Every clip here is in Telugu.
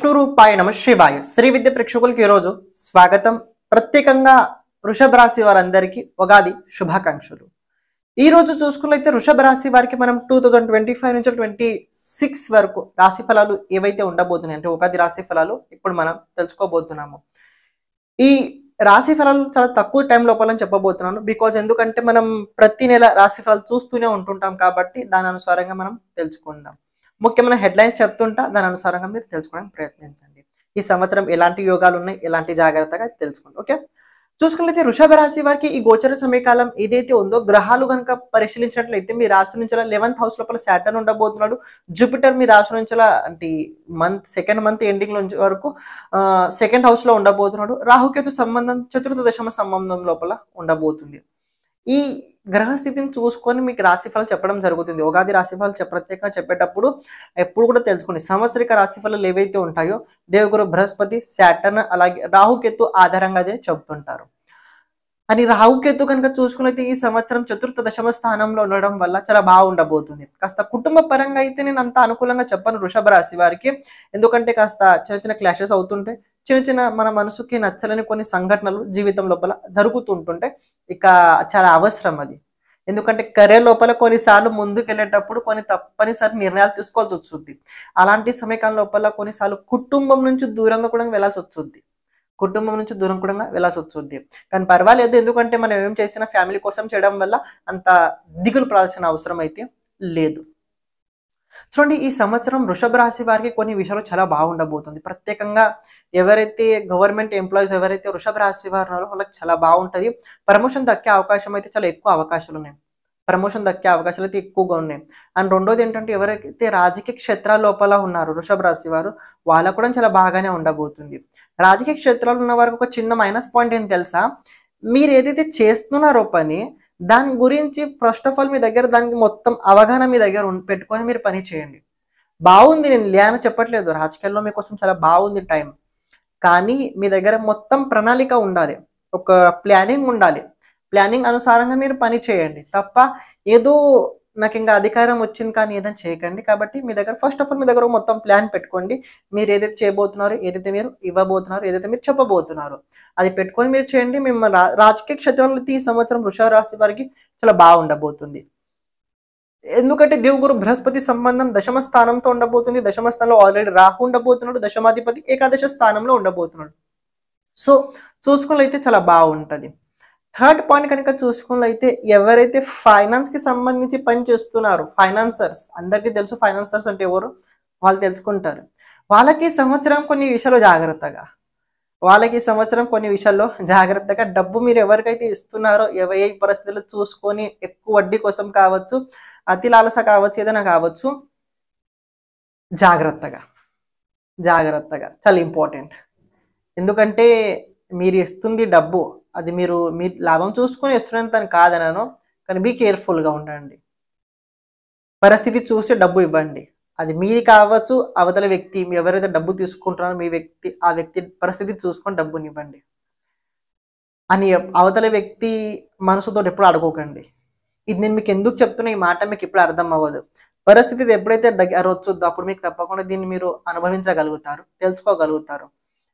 విష్ణు రూపాయ నమ శివాయ. శ్రీ విద్య ప్రేక్షకులకి ఈరోజు స్వాగతం. ప్రత్యేకంగా వృషభ రాశి వారందరికీ ఉగాది శుభాకాంక్షలు. ఈ రోజు చూసుకున్నట్లయితే వృషభ రాశి వారికి మనం 2025 నుంచి 26 వరకు రాశి ఫలాలు ఏవైతే ఉండబోతున్నాయి అంటే ఉగాది రాశి ఫలాలు ఇప్పుడు మనం తెలుసుకోబోతున్నాము. ఈ రాశి ఫలాలు చాలా తక్కువ టైం లోపల చెప్పబోతున్నాను. బికాజ్ ఎందుకంటే మనం ప్రతి నెల రాశి ఫలాలు చూస్తూనే ఉంటుంటాం కాబట్టి దాని అనుసారంగా మనం తెలుసుకుందాం. ముఖ్యమైన హెడ్లైన్స్ చెప్తుంటా, దాని అనుసారంగా మీరు తెలుసుకోవడానికి ప్రయత్నించండి. ఈ సంవత్సరం ఎలాంటి యోగాలు ఉన్నాయి, ఎలాంటి జాగ్రత్తగా తెలుసుకోండి. ఓకే, చూసుకున్నట్లయితే వృషభ రాశి వారికి ఈ గోచర సమయకాలం ఏదైతే ఉందో గ్రహాలు కనుక పరిశీలించినట్లయితే మీ రాశి నుంచి 11th హౌస్ లోపల సాటర్న్ ఉండబోతున్నాడు. జూపిటర్ మీ రాశి నుంచి అంటే సెకండ్ మంత్ ఎండింగ్ నుంచి వరకు సెకండ్ హౌస్ లో ఉండబోతున్నాడు. రాహుకేతు సంబంధం చతుర్థ దశమ సంబంధం లోపల ఉండబోతుంది. ఈ గ్రహస్థితిని చూసుకొని మీకు రాశిఫలాలు చెప్పడం జరుగుతుంది. ఉగాది రాశిఫలాలు ప్రత్యేకంగా చెప్పేటప్పుడు ఎప్పుడు కూడా తెలుసుకోండి. సంవత్సరిక రాశిఫలాలు ఏవైతే ఉంటాయో దేవగురు బృహస్పతి, సాటర్న్ అలాగే రాహుకేతు ఆధారంగా అదే చెబుతుంటారు. అని రాహుకేతు కనుక చూసుకున్నైతే ఈ సంవత్సరం చతుర్థ దశమ స్థానంలో ఉండడం వల్ల చాలా బాగుండబోతుంది. కాస్త కుటుంబ పరంగా అయితే నేను అంత అనుకూలంగా చెప్పను వృషభ రాశి వారికి. ఎందుకంటే కాస్త చిన్న చిన్న క్లాషెస్ అవుతుంటాయి. చిన్న చిన్న మన మనసుకి నచ్చలేని కొన్ని సంఘటనలు జీవితం లోపల జరుగుతుంటుంటే ఇక చాలా అవసరం అది. ఎందుకంటే కెరీర్ లోపల కొన్నిసార్లు ముందుకు వెళ్ళేటప్పుడు కొన్ని తప్పనిసరి నిర్ణయాలు తీసుకోవాల్సి వస్తుంది. అలాంటి సమయకాలం లోపల కొన్నిసార్లు కుటుంబం నుంచి దూరంగా కూడా వెళ్ళాల్సి వస్తుంది. కానీ పర్వాలేదు, ఎందుకంటే మనం ఏం చేసినా ఫ్యామిలీ కోసం చేయడం వల్ల అంత దిగులు పడాల్సిన అవసరం అయితే లేదు. చూడండి, ఈ సంవత్సరం వృషభ రాశి వారికి కొన్ని విషయాలు చాలా బాగుండబోతుంది. ప్రత్యేకంగా ఎవరైతే గవర్నమెంట్ ఎంప్లాయీస్ ఎవరైతే వృషభ రాశి వారు ఉన్నారో వాళ్ళకి చాలా బాగుంటుంది. ప్రమోషన్ దక్కే అవకాశం అయితే చాలా ఎక్కువ అవకాశాలు ఉన్నాయి. ఎక్కువగా ఉన్నాయి. అండ్ రెండోది ఏంటంటే ఎవరైతే రాజకీయ క్షేత్రాల లోపల ఉన్నారు వృషభ రాశి వారు వాళ్ళకు కూడా చాలా బాగానే ఉండబోతుంది. రాజకీయ క్షేత్రాలు ఉన్న వారికి ఒక చిన్న మైనస్ పాయింట్ ఏంటి తెలుసా? మీరు ఏదైతే చేస్తున్నారో పని దాని గురించి ఫస్ట్ ఆఫ్ ఆల్ మీ దగ్గర దానికి మొత్తం అవగాహన మీ దగ్గర పెట్టుకొని మీరు పని చేయండి. బాగుంది, నేను లేని చెప్పట్లేదు, రాజకీయాల్లో మీకోసం చాలా బాగుంది టైం. కానీ మీ దగ్గర మొత్తం ప్రణాళిక ఉండాలి, ఒక ప్లానింగ్ ఉండాలి. ప్లానింగ్ అనుసారంగా మీరు పని చేయండి తప్ప ఏదో నాకు ఇంకా అధికారం వచ్చింది కానీ ఏదైనా చేయకండి. కాబట్టి మీ దగ్గర ఫస్ట్ ఆఫ్ ఆల్ మీ దగ్గర మొత్తం ప్లాన్ పెట్టుకోండి. మీరు ఏదైతే చేయబోతున్నారో, ఏదైతే మీరు ఇవ్వబోతున్నారో, ఏదైతే మీరు చెప్పబోతున్నారో అది పెట్టుకొని మీరు చేయండి. మిమ్మల్ని రాజకీయ క్షేత్రంలో ఈ సంవత్సరం వృషభ రాశి వారికి చాలా బాగుండబోతుంది. ఎందుకంటే దేవగురు బృహస్పతి సంబంధం దశమ స్థానంతో ఉండబోతుంది. దశమ స్థానంలో ఆల్రెడీ రాహు ఉండబోతున్నాడు. దశమాధిపతి ఏకాదశ స్థానంలో ఉండబోతున్నాడు. సో చూసుకున్నట్లయితే చాలా బాగుంటుంది. థర్డ్ పాయింట్ కనుక చూసుకున్నట్లయితే ఎవరైతే ఫైనాన్స్ కి సంబంధించి పని చేస్తున్నారు, ఫైనాన్సర్స్ అందరికీ తెలుసు. ఫైనాన్సర్స్ అంటే ఎవరు వాళ్ళు తెలుసుకుంటారు. వాళ్ళకి సంవత్సరం కొన్ని విషయాల్లో జాగ్రత్తగా డబ్బు మీరు ఎవరికైతే ఇస్తున్నారో ఏ పరిస్థితుల్లో చూసుకొని ఎక్కువ వడ్డీ కోసం కావచ్చు, అతి లాలస కావచ్చు, ఏదైనా కావచ్చు, జాగ్రత్తగా చాలా ఇంపార్టెంట్. ఎందుకంటే మీరు ఇస్తుంది డబ్బు, అది మీరు మీ లాభం చూసుకొని ఇస్తున్నంత కాదనను, కానీ బీ కేర్ఫుల్గా ఉండండి. పరిస్థితి చూసి డబ్బు ఇవ్వండి. అది మీది కావచ్చు, అవతల వ్యక్తి ఎవరైతే డబ్బు తీసుకుంటున్నారో ఆ వ్యక్తి పరిస్థితి చూసుకొని డబ్బుని ఇవ్వండి అని అవతల వ్యక్తి మనసుతో ఎప్పుడు అడుకోకండి. ఇది నేను మీకు ఎందుకు చెప్తున్నా, ఈ మాట మీకు ఇప్పుడు అర్థం అవ్వదు. పరిస్థితి ఎప్పుడైతే దగ్గర వచ్చుద్దో అప్పుడు మీకు తప్పకుండా దీన్ని మీరు అనుభవించగలుగుతారు, తెలుసుకోగలుగుతారు.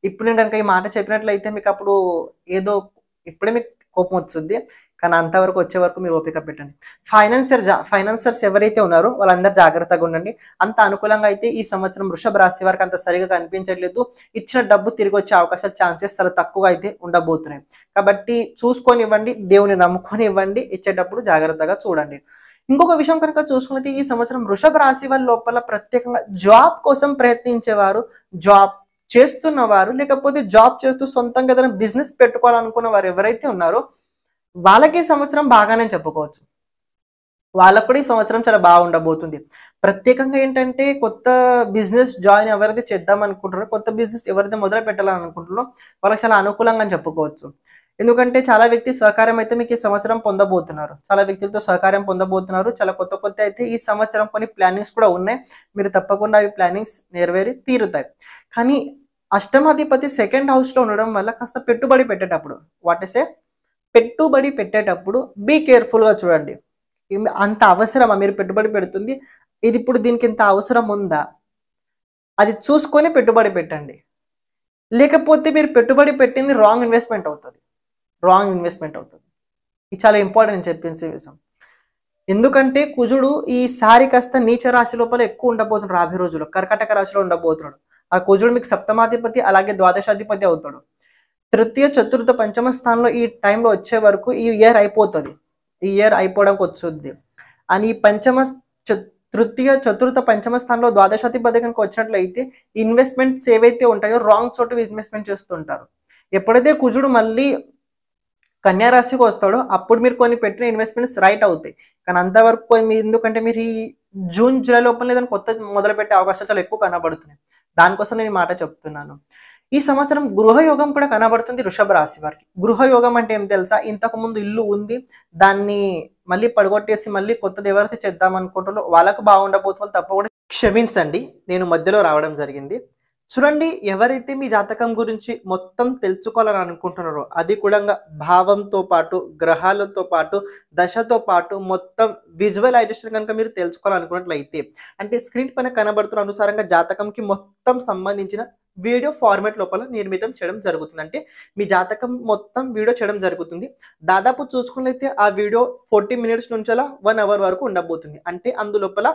ఇప్పుడు నేను కనుక ఈ మాట చెప్పినట్లయితే మీకు అప్పుడు ఏదో ఇప్పుడే మీకు కోపం వస్తుంది, కానీ అంతవరకు వచ్చే వరకు మీరు ఓపిక పెట్టండి. ఫైనాన్సర్స్ ఎవరైతే ఉన్నారో వాళ్ళందరూ జాగ్రత్తగా ఉండండి. అంత అనుకూలంగా అయితే ఈ సంవత్సరం వృషభ రాశి వారికి అంత సరిగా కనిపించట్లేదు. ఇచ్చిన డబ్బు తిరిగి వచ్చే అవకాశాలు ఛాన్సెస్ చాలా తక్కువగా అయితే ఉండబోతున్నాయి. కాబట్టి చూసుకొని ఇవ్వండి, దేవుని నమ్ముకొని ఇవ్వండి. ఇచ్చేటప్పుడు జాగ్రత్తగా చూడండి. ఇంకొక విషయం కనుక చూసుకున్నది, ఈ సంవత్సరం వృషభ రాశి వాళ్ళ లోపల ప్రత్యేకంగా జాబ్ కోసం ప్రయత్నించేవారు, జాబ్ చేస్తున్నవారు, లేకపోతే జాబ్ చేస్తూ సొంతంగా ఏదైనా బిజినెస్ పెట్టుకోవాలనుకున్న వారు ఎవరైతే ఉన్నారో వాళ్ళకి ఈ సంవత్సరం బాగానే చెప్పుకోవచ్చు. వాళ్ళకు కూడా ఈ సంవత్సరం చాలా బాగుండబోతుంది. ప్రత్యేకంగా ఏంటంటే కొత్త బిజినెస్ జాయిన్ ఎవరైతే చేద్దాం అనుకుంటారో, కొత్త బిజినెస్ ఎవరైతే మొదలు పెట్టాలని అనుకుంటారో వాళ్ళకి చాలా అనుకూలంగా చెప్పుకోవచ్చు. ఎందుకంటే చాలా వ్యక్తి సహకారం అయితే మీకు ఈ సంవత్సరం పొందబోతున్నారు. చాలా వ్యక్తులతో సహకారం పొందబోతున్నారు. చాలా కొత్త అయితే ఈ సంవత్సరం కొన్ని ప్లానింగ్స్ కూడా ఉన్నాయి. మీరు తప్పకుండా అవి ప్లానింగ్స్ నెరవేరి తీరుతాయి. కానీ అష్టమాధిపతి సెకండ్ హౌస్ లో ఉండడం వల్ల కాస్త పెట్టుబడి పెట్టేటప్పుడు బీ కేర్ఫుల్ గా చూడండి. అంత అవసరమా మీరు పెట్టుబడి పెడుతుంది, ఇది ఇప్పుడు దీనికి ఇంత అవసరం ఉందా? అది చూసుకొని పెట్టుబడి పెట్టండి. లేకపోతే మీరు పెట్టుబడి పెట్టింది రాంగ్ ఇన్వెస్ట్‌మెంట్ అవుతది. రాంగ్ ఇన్వెస్ట్‌మెంట్ అవుతది. ఇది చాలా ఇంపార్టెంట్ నేను చెప్పిన విషయం. ఎందుకంటే కుజుడు ఈసారి కాస్త నీచ రాశి లోపల ఎక్కువ ఉండబోతున్నాడు రాబోయే రోజుల్లో. కర్కాటక రాశిలో ఉండబోతున్నాడు. ఆ కుజుడు మీకు సప్తమాధిపతి అలాగే ద్వాదశాధిపతి అవుతాడు. తృతీయ, చతుర్థ, పంచమ స్థానంలో ఈ టైంలో వచ్చే వరకు ఈ ఇయర్ అయిపోతది. ఈ ఇయర్ అయిపోవడానికి వచ్చుద్ది. అని తృతీయ, చతుర్థ, పంచమ స్థానంలో ద్వాదశాధిపతి కనుక వచ్చినట్లయితే ఇన్వెస్ట్‌మెంట్స్ ఏవైతే ఉంటాయో రాంగ్ చోట ఇన్వెస్ట్‌మెంట్ చేస్తుంటారు. ఎప్పుడైతే కుజుడు మళ్ళీ కన్యా రాశికి వస్తాడో అప్పుడు మీరు కొన్ని పెట్టిన ఇన్వెస్ట్‌మెంట్స్ రైట్ అవుతాయి. కానీ అంతవరకు ఎందుకంటే మీరు ఈ జూన్, జూలై లోపల ఏదైనా కొత్తది మొదలుపెట్టే అవకాశాలు చాలా ఎక్కువ కనబడుతున్నాయి. దానికోసం నేను ఈ మాట చెప్తున్నాను. ఈ సంవత్సరం గృహయోగం కూడా కనబడుతుంది వృషభ రాశి వారికి. గృహయోగం అంటే ఏం తెలుసా? ఇంతకుముందు ఇల్లు ఉంది. దాన్ని మళ్ళీ పడగొట్టేసి మళ్ళీ కొత్తది ఎవరైతే చేద్దాం అనుకుంటారో వాళ్ళకు బాగుండబోతుంది. తప్పకుండా క్షమించండి. నేను మధ్యలో రావడం జరిగింది. చూడండి, ఎవరైతే మీ జాతకం గురించి మొత్తం తెలుసుకోవాలని అనుకుంటున్నారో అది కూడా భావంతో పాటు, గ్రహాలతో పాటు, దశతో పాటు మొత్తం విజువలైజేషన్ కనుక మీరు తెలుసుకోవాలనుకున్నట్లయితే అంటే స్క్రీన్ పైన కనబడుతున్న అనుసారంగా జాతకంకి మొత్తం సంబంధించిన వీడియో ఫార్మాట్ లోపల నిర్మితం చేయడం జరుగుతుంది. అంటే మీ జాతకం మొత్తం వీడియో చేయడం జరుగుతుంది. దాదాపు చూసుకున్నట్లయితే ఆ వీడియో 40 మినిట్స్ నుంచి అలా 1 అవర్ వరకు ఉండబోతుంది. అంటే అందులోపల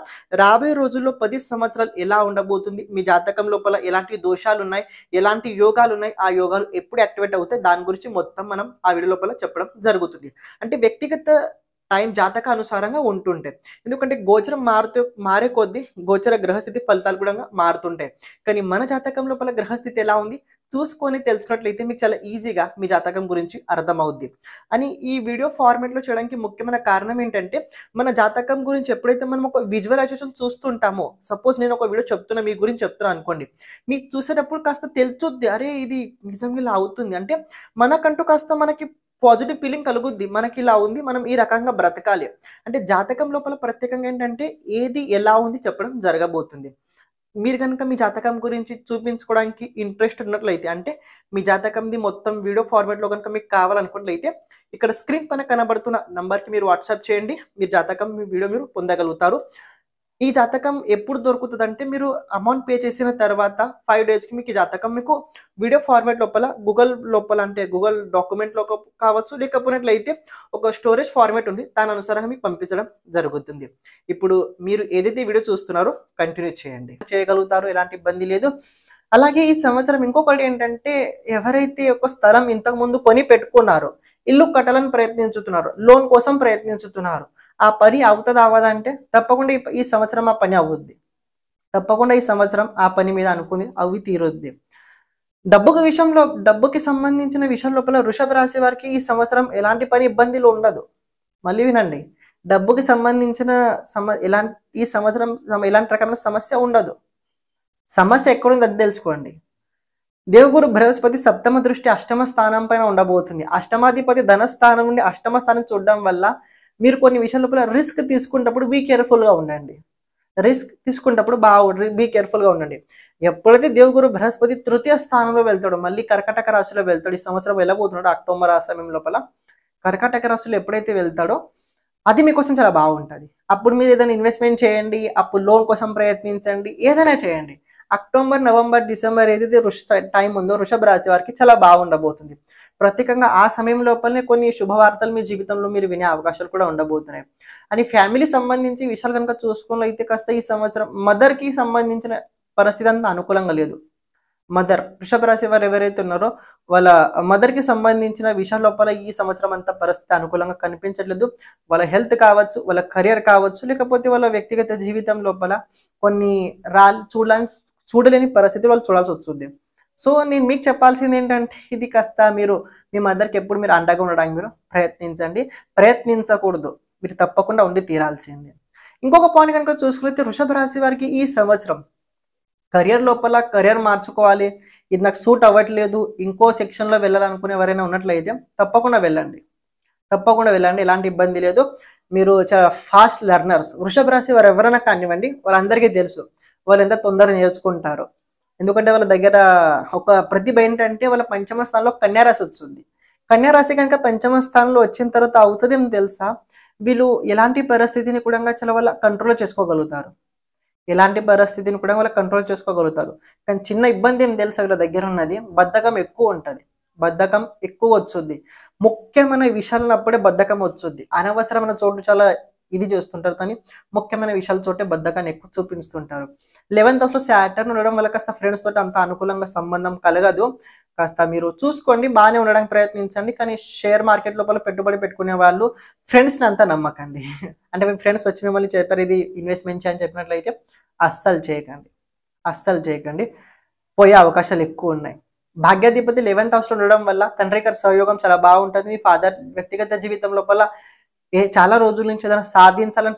రాబోయే రోజుల్లో 10 సంవత్సరాలు ఎలా ఉండబోతుంది, మీ జాతకం లోపల ఎలాంటి దోషాలు ఉన్నాయి, ఎలాంటి యోగాలు ఉన్నాయి, ఆ యోగాలు ఎప్పుడు యాక్టివేట్ అవుతాయి, దాని గురించి మొత్తం మనం ఆ వీడియో లోపల చెప్పడం జరుగుతుంది. అంటే వ్యక్తిగత టైం జాతక అనుసారంగా ఉంటుంటాయి. ఎందుకంటే గోచరం మారే కొద్దీ గోచర గ్రహస్థితి ఫలితాలు కూడా మారుతుంటాయి. కానీ మన జాతకం లోపల గ్రహస్థితి ఎలా ఉంది చూసుకొని తెలుసుకున్నట్లయితే మీకు చాలా ఈజీగా మీ జాతకం గురించి అర్థమవుద్ది. అని ఈ వీడియో ఫార్మాట్లో చేయడానికి ముఖ్యమైన కారణం ఏంటంటే మన జాతకం గురించి ఎప్పుడైతే మనం ఒక విజువలైజేషన్ చూస్తుంటామో, సపోజ్ నేను ఒక వీడియో చెప్తున్నా మీ గురించి చెప్తున్నా అనుకోండి, మీకు చూసేటప్పుడు కాస్త తెలుసుద్ది, అరే ఇది నిజంగా ఇలా అవుతుంది అంటే మనకంటూ కాస్త మనకి పాజిటివ్ ఫీలింగ్ కలుగుద్ది. మనకి ఇలా ఉంది, మనం ఈ రకంగా బ్రతకాలి అంటే జాతకం లోపల ప్రత్యేకంగా ఏంటంటే ఏది ఎలా ఉంది చెప్పడం జరగబోతుంది. మీరు కనుక మీ జాతకం గురించి చూపించుకోవడానికి ఇంట్రెస్ట్ ఉన్నట్లయితే అంటే మీ జాతకంది మొత్తం వీడియో ఫార్మాట్లో కనుక మీకు కావాలనుకున్నట్లయితే ఇక్కడ స్క్రీన్ పైన కనబడుతున్న నంబర్కి మీరు వాట్సాప్ చేయండి. మీ జాతకం మీ వీడియో మీరు పొందగలుగుతారు. ఈ జాతకం ఎప్పుడు దొరుకుతుందంటే మీరు అమౌంట్ పే చేసిన తర్వాత 5 డేస్‌కి మీకు ఈ జాతకం మీకు వీడియో ఫార్మాట్ లోపల గూగుల్ లోపల అంటే గూగుల్ డాక్యుమెంట్‌లో కావచ్చు, లేకపోయినట్లయితే ఒక స్టోరేజ్ ఫార్మాట్ ఉంది. దాని అనుసారంగా మీకు పంపించడం జరుగుతుంది. ఇప్పుడు మీరు ఏదైతే వీడియో చూస్తున్నారో కంటిన్యూ చేయండి. చేయగలుగుతారు, ఎలాంటి ఇబ్బంది లేదు. అలాగే ఈ సంవత్సరం ఇంకొకటి ఏంటంటే ఎవరైతే ఒక స్థలం ఇంతకుముందు కొని పెట్టుకున్నారో, ఇల్లు కట్టాలని ప్రయత్నించుతున్నారు, లోన్ కోసం ప్రయత్నించుతున్నారు, ఆ పని అవుతదా అవ్వదా అంటే తప్పకుండా ఈ సంవత్సరం ఆ పని అవుద్ది. తప్పకుండా ఈ సంవత్సరం ఆ పని మీద అనుకుని అవి తీరుద్ది. డబ్బుకి సంబంధించిన విషయం లోపల వృషభ రాశి వారికి ఈ సంవత్సరం ఎలాంటి పని ఇబ్బందులు ఉండదు. మళ్ళీ వినండి, డబ్బుకి సంబంధించిన ఈ సంవత్సరం ఎలాంటి రకమైన సమస్య ఉండదు. సమస్య ఎక్కడుంది అది తెలుసుకోండి. దేవగురు బృహస్పతి సప్తమ దృష్టి అష్టమ స్థానం పైన ఉండబోతుంది. అష్టమాధిపతి ధనస్థానం నుండి అష్టమ స్థానం చూడడం వల్ల మీరు కొన్ని విషయాల లోపల రిస్క్ తీసుకున్నప్పుడు బీ కేర్ఫుల్గా ఉండండి. రిస్క్ తీసుకున్నప్పుడు బీ కేర్ఫుల్గా ఉండండి. ఎప్పుడైతే దేవగురు బృహస్పతి తృతీయ స్థానంలో వెళ్తాడో మళ్ళీ కర్కాటక రాశిలో వెళ్తాడు. ఈ సంవత్సరం వెళ్ళబోతున్నాడు అక్టోబర్ ఆ సమయం లోపల కర్కాటక రాశిలో ఎప్పుడైతే వెళ్తాడో అది మీకోసం చాలా బాగుంటుంది. అప్పుడు మీరు ఏదైనా ఇన్వెస్ట్మెంట్ చేయండి, అప్పుడు లోన్ కోసం ప్రయత్నించండి, ఏదైనా చేయండి. అక్టోబర్, నవంబర్, డిసెంబర్ ఏదైతే టైం ఉందో వృషభ రాశి వారికి చాలా బాగుండబోతుంది. ప్రత్యేకంగా ఆ సమయం లోపలనే కొన్ని శుభవార్తలు మీ జీవితంలో మీరు వినే అవకాశాలు కూడా ఉండబోతున్నాయి. అని ఫ్యామిలీ సంబంధించి విషయాలు కనుక చూసుకున్నట్లయితే కాస్త ఈ సంవత్సరం మదర్కి సంబంధించిన పరిస్థితి అంతా అనుకూలంగా లేదు. వృషభ రాశి వారు ఎవరైతే ఉన్నారో వాళ్ళ మదర్కి సంబంధించిన విషయాల లోపల ఈ సంవత్సరం అంతా పరిస్థితి అనుకూలంగా కనిపించట్లేదు. వాళ్ళ హెల్త్ కావచ్చు, వాళ్ళ కెరియర్ కావచ్చు, లేకపోతే వాళ్ళ వ్యక్తిగత జీవితం లోపల కొన్ని చూడలేని పరిస్థితి వాళ్ళు చూడాల్సి వస్తుంది. సో నేను మీకు చెప్పాల్సింది ఏంటంటే ఇది కాస్త మీరు మీ మదర్కి ఎప్పుడు మీరు అండగా ఉండడానికి మీరు ప్రయత్నించండి. ప్రయత్నించకూడదు, మీరు తప్పకుండా ఉండి తీరాల్సిందే. ఇంకొక పాయింట్ కనుక చూసుకుంటే వృషభ రాశి వారికి ఈ సంవత్సరం కెరియర్ లోపల కెరియర్ మార్చుకోవాలి, ఇది నాకు సూట్ అవ్వట్లేదు, ఇంకో సెక్షన్లో వెళ్ళాలనుకునే ఎవరైనా ఉన్నట్లయితే తప్పకుండా వెళ్ళండి. ఎలాంటి ఇబ్బంది లేదు. మీరు చాలా ఫాస్ట్ లెర్నర్స్. వృషభ రాశి వారు ఎవరైనా కానివ్వండి, వాళ్ళందరికీ తెలుసు వాళ్ళు ఎంత తొందరగా నేర్చుకుంటారు. ఎందుకంటే వాళ్ళ దగ్గర ఒక ప్రతిభ ఏంటంటే వాళ్ళ పంచమ స్థానంలో కన్యారాశి వచ్చింది. కన్యారాశి కనుక పంచమ స్థానంలో వచ్చిన తర్వాత అవుతుందేమో తెలుసా, వీళ్ళు ఎలాంటి పరిస్థితిని కూడా చాలా వాళ్ళ కంట్రోల్లో చేసుకోగలుగుతారు. ఎలాంటి పరిస్థితిని కూడా వాళ్ళు కంట్రోల్ చేసుకోగలుగుతారు. కానీ చిన్న ఇబ్బంది ఏం తెలుసా వీళ్ళ దగ్గర ఉన్నది, బద్ధకం ఎక్కువ ఉంటది. బద్ధకం ఎక్కువ వచ్చుద్ది. ముఖ్యమైన విషయాలను అప్పుడే బద్ధకం వచ్చుద్ది. అనవసరమైన చోటు చాలా ఇది చేస్తుంటారు కానీ ముఖ్యమైన విషయాల చోటే బద్ధకాన్ని ఎక్కువ చూపిస్తుంటారు. 11th హౌస్‌లో సాటర్న్ ఉండడం వల్ల కాస్త ఫ్రెండ్స్ తోటి అంత అనుకూలంగా సంబంధం కలగదు. కాస్త మీరు చూసుకోండి, బానే ఉండడానికి ప్రయత్నించండి. కానీ షేర్ మార్కెట్ లోపల పెట్టుబడి పెట్టుకునే వాళ్ళు ఫ్రెండ్స్‌ని అంతా నమ్మకండి. అంటే మీ ఫ్రెండ్స్ వచ్చి మిమ్మల్ని చెప్పారు ఇది ఇన్వెస్ట్‌మెంట్ చేయని చెప్పినట్లయితే అస్సలు చేయకండి. అస్సలు చేయకండి. పోయే అవకాశాలు ఎక్కువున్నాయి. భాగ్యాధిపతి 11th హౌస్‌లో ఉండడం వల్ల తండ్రి గారి సహయోగం చాలా బాగుంటది. మీ ఫాదర్ వ్యక్తిగత జీవితం లోపల చాలా రోజుల నుంచి ఏదైనా సాధించాలని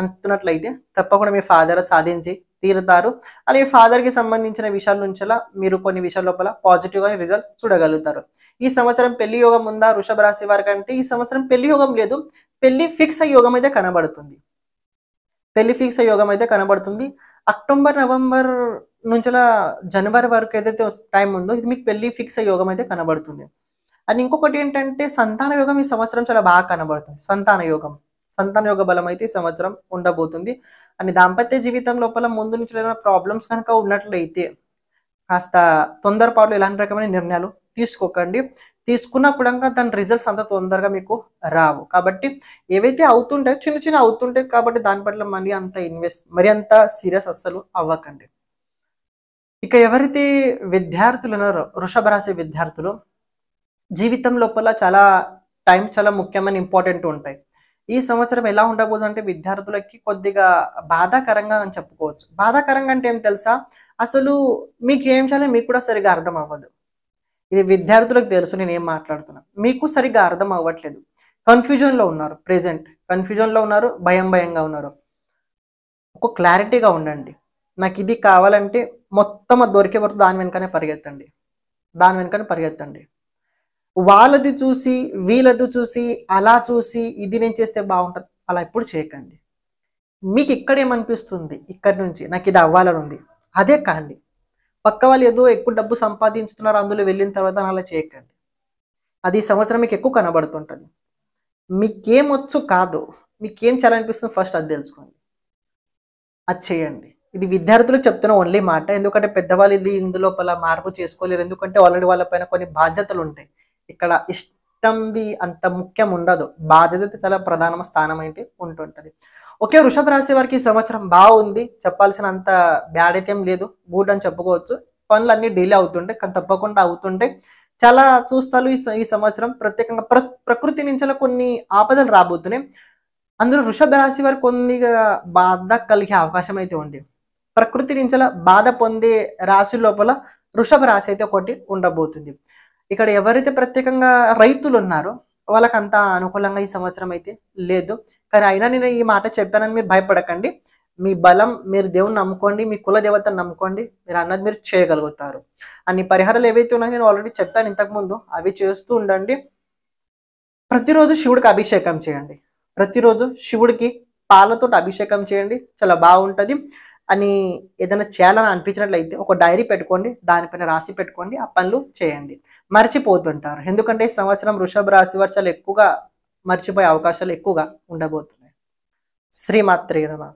అంటున్నట్లయితే తప్పకుండా మీ ఫాదర్ సాధించి తీరుతారు. అలాగే ఫాదర్‌కి సంబంధించిన విషయాల నుంచెలా మీరు కొన్ని విషయాల లోపల పాజిటివ్‌గా రిజల్ట్స్ చూడగలుగుతారు. ఈ సంవత్సరం పెళ్లి యోగం ఉందా వృషభ రాశి వారికంటే ఈ సంవత్సరం పెళ్లి యోగం లేదు. పెళ్లి ఫిక్స్ అయ్యే యోగం అయితే కనబడుతుంది. పెళ్లి ఫిక్స్ అయ్యే యోగం అయితే కనబడుతుంది. అక్టోబర్, నవంబర్ నుంచెలా జనవరి వరకు ఏదైతే టైం ఉందో ఇది మీకు పెళ్లి ఫిక్స్ అయ్యే యోగం అయితే కనబడుతుంది. అండ్ ఇంకొకటి ఏంటంటే సంతాన యోగం ఈ సంవత్సరం చాలా బాగా కనబడుతుంది. సంతాన యోగ బలం అయితే ఈ సంవత్సరం ఉండబోతుంది. అని దాంపత్య జీవితం లోపల ముందు నుంచి ఏదైనా ప్రాబ్లమ్స్ కనుక ఉన్నట్లయితే కాస్త తొందరపాటు ఎలాంటి రకమైన నిర్ణయాలు తీసుకోకండి. తీసుకున్నా కూడా దాని రిజల్ట్స్ అంత తొందరగా మీకు రావు. కాబట్టి ఏవైతే అవుతుంటాయో చిన్న చిన్న అవుతుంటాయి కాబట్టి దాని పట్ల మరి అంత సీరియస్ అస్సలు అవ్వకండి. ఇక ఎవరైతే విద్యార్థులు ఉన్నారో వృషభ రాశి విద్యార్థులు జీవితం లోపల చాలా ముఖ్యమైన ఇంపార్టెంట్ ఉంటాయి. ఈ సంవత్సరం ఎలా ఉండబోతుందంటే విద్యార్థులకి కొద్దిగా బాధాకరంగా అని చెప్పుకోవచ్చు. బాధాకరంగా అంటే ఏం తెలుసా? అసలు మీకు ఏం చేయాలో మీకు కూడా సరిగ్గా అర్థం అవ్వదు. ఇది విద్యార్థులకు తెలుసు నేను ఏం మాట్లాడుతున్నా. మీకు సరిగ్గా అర్థం అవ్వట్లేదు. కన్ఫ్యూజన్‌లో ఉన్నారు. కన్ఫ్యూజన్‌లో ఉన్నారు. భయంగా ఉన్నారు. ఒక క్లారిటీగా ఉండండి. నాకు ఇది కావాలంటే మొత్తం అది దొరికే వరకు దాని వెనకనే పరిగెత్తండి. వాళ్ళది చూసి, వీళ్ళది చూసి, అలా చూసి ఇది నేను చేస్తే బాగుంటది. అలా ఎప్పుడు చేయకండి. మీకు ఇక్కడేమనిపిస్తుంది? ఇక్కడి నుంచి నాకు ఇది అవ్వాలని ఉంది. అదే కాండి. పక్క వాళ్ళు ఏదో ఎక్కువ డబ్బు సంపాదించుతున్నారు అందులో వెళ్ళిన తర్వాత అలా చేయకండి. అది ఈ సంవత్సరం మీకు ఎక్కువ కనబడుతుంటది. మీకేమొచ్చు కాదు. మీకేం చేయాలనిపిస్తుందో ఫస్ట్ అది తెలుసుకోండి. అది చేయండి. ఇది విద్యార్థులకు చెప్తున్న ఓన్లీ మాట. ఎందుకంటే పెద్దవాళ్ళు ఇందులోపల మార్పు చేసుకోలేరు. ఎందుకంటే ఆల్రెడీ వాళ్ళ పైన కొన్ని బాధ్యతలు ఉంటాయి. ఇక్కడ ఇష్టంది అంత ముఖ్యం ఉండదు. బాధ్యత చాలా ప్రధాన స్థానం అయితే ఉంటుంటది. ఓకే, వృషభ రాశి వారికి ఈ సంవత్సరం బాగుంది. చెప్పాల్సినంత బ్యాడ్ అయితే ఏం లేదు. గుడ్ అని చెప్పుకోవచ్చు. పనులన్నీ డిలే అవుతుంటాయి కానీ తప్పకుండా అవుతుంటాయి. చాలా చూస్తారు ఈ సంవత్సరం ప్రత్యేకంగా ప్రకృతి నుంచి కొన్ని ఆపదలు రాబోతున్నాయి. అందులో వృషభ రాశి వారికి కొద్దిగా బాధ కలిగే అవకాశం అయితే ఉంది. ప్రకృతి నుంచి బాధ పొందే రాశి లోపల వృషభ రాశి అయితే ఒకటి ఉండబోతుంది. ఇక్కడ ఎవరైతే ప్రత్యేకంగా రైతులు ఉన్నారో వాళ్ళకంత అనుకూలంగా ఈ సంవత్సరం అయితే లేదు. కానీ అయినా నేను ఈ మాట చెప్పానని మీరు భయపడకండి. మీ బలం, మీరు దేవుని నమ్ముకోండి, మీ కుల దేవతను నమ్ముకోండి, మీరు అన్నది మీరు చేయగలుగుతారు. అన్ని పరిహారాలు ఏవైతే ఉన్నాయో నేను ఆల్రెడీ చెప్పాను ఇంతకుముందు, అవి చేస్తూ ఉండండి. ప్రతిరోజు శివుడికి అభిషేకం చేయండి. ప్రతిరోజు శివుడికి పాలతోటి అభిషేకం చేయండి, చాలా బాగుంటుంది. అని ఏదైనా చేయాలని అనిపించినట్లయితే ఒక డైరీ పెట్టుకోండి, దానిపైన రాసి పెట్టుకోండి, ఆ పనులు చేయండి. మర్చిపోతుంటారు. ఎందుకంటే ఈ సంవత్సరం వృషభ రాశి వారు చాలా ఎక్కువగా మర్చిపోయే అవకాశాలు ఎక్కువగా ఉండబోతున్నాయి. శ్రీమాత్రే నమః.